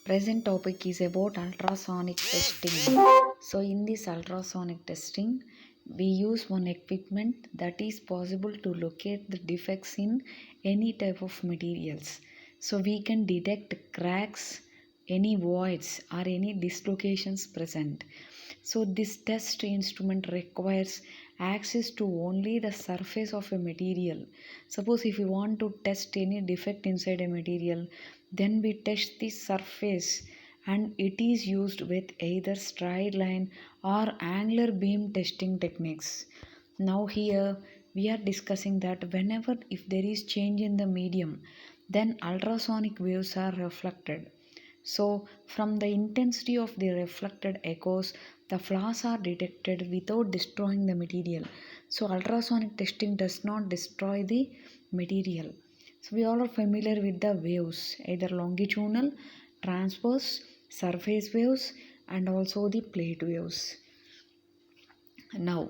Present topic is about ultrasonic testing. So in this ultrasonic testing, we use one equipment that is possible to locate the defects in any type of materials. So we can detect cracks, any voids or any dislocations present. So this test instrument requires access to only the surface of a material. Suppose if you want to test any defect inside a material, then we test the surface, and it is used with either straight line or angular beam testing techniques. Now here we are discussing that whenever if there is change in the medium, then ultrasonic waves are reflected. So, from the intensity of the reflected echoes, the flaws are detected without destroying the material. So, ultrasonic testing does not destroy the material. So, we all are familiar with the waves, either longitudinal, transverse, surface waves, and also the plate waves. Now,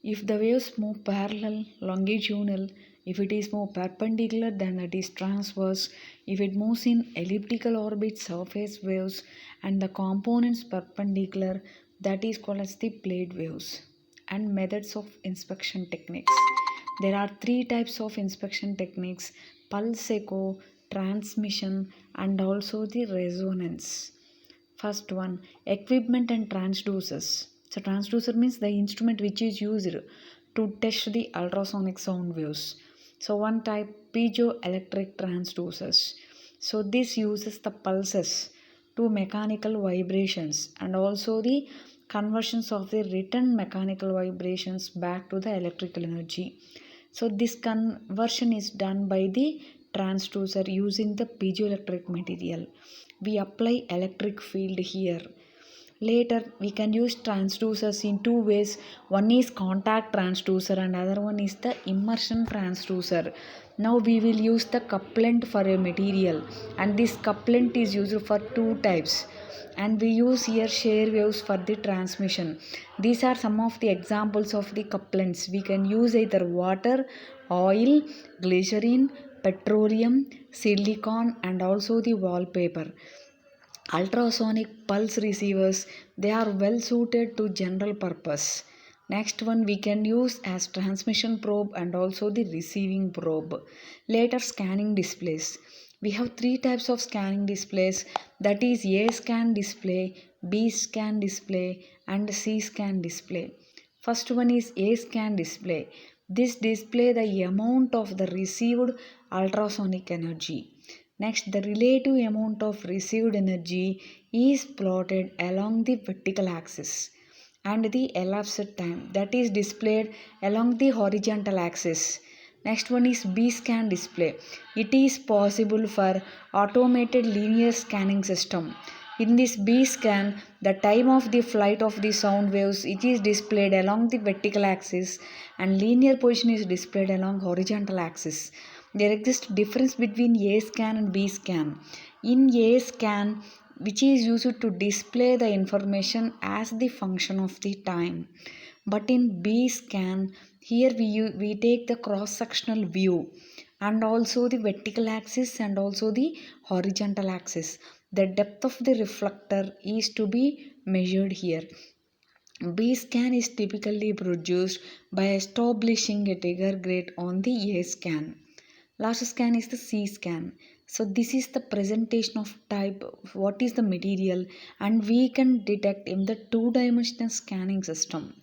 if the waves move parallel, longitudinal, if it is more perpendicular, then it is transverse. If it moves in elliptical orbit, surface waves, and the components perpendicular, that is called as the plate waves. And methods of inspection techniques. There are three types of inspection techniques: pulse echo, transmission, and also the resonance. First one, equipment and transducers. So transducer means the instrument which is used to test the ultrasonic sound waves. So one type, piezoelectric transducers. So this uses the pulses to mechanical vibrations and also the conversions of the return mechanical vibrations back to the electrical energy. So this conversion is done by the transducer using the piezoelectric material. We apply electric field here. Later we can use transducers in two ways. One is contact transducer and other one is the immersion transducer. Now we will use the couplant for a material, and this couplant is used for two types, and we use here shear waves for the transmission. These are some of the examples of the couplants. We can use either water, oil, glycerin, petroleum, silicon, and also the wallpaper. Ultrasonic pulse receivers, they are well suited to general purpose. Next one we can use as transmission probe and also the receiving probe. Later, scanning displays. We have three types of scanning displays, that is A scan display, B scan display, and C scan display. First one is A scan display. This display the amount of the received ultrasonic energy. Next, the relative amount of received energy is plotted along the vertical axis, and the elapsed time, that is displayed along the horizontal axis. Next one is B scan display. It is possible for automated linear scanning system. In this B scan, the time of the flight of the sound waves, it is displayed along the vertical axis, and linear position is displayed along horizontal axis. There exists difference between A scan and B scan. In A scan, which is used to display the information as the function of the time, but in B scan, here we take the cross sectional view and also the vertical axis and also the horizontal axis. The depth of the reflector is to be measured here. B scan is typically produced by establishing a trigger grade on the A scan. Last scan is the C scan. So this is the presentation of type, what is the material, and we can detect in the two-dimensional scanning system,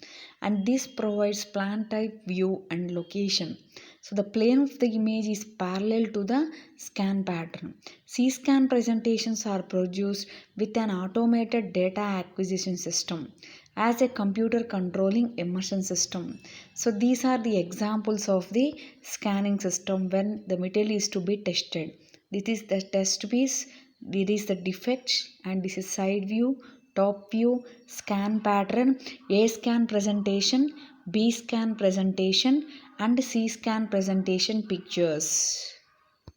and this provides plan type, view, and location. So the plane of the image is parallel to the scan pattern. C scan presentations are produced with an automated data acquisition system as a computer controlling immersion system. So these are the examples of the scanning system when the material is to be tested. This is the test piece, this is the defect, and this is side view, top view, scan pattern, A scan presentation, B scan presentation, and C scan presentation pictures.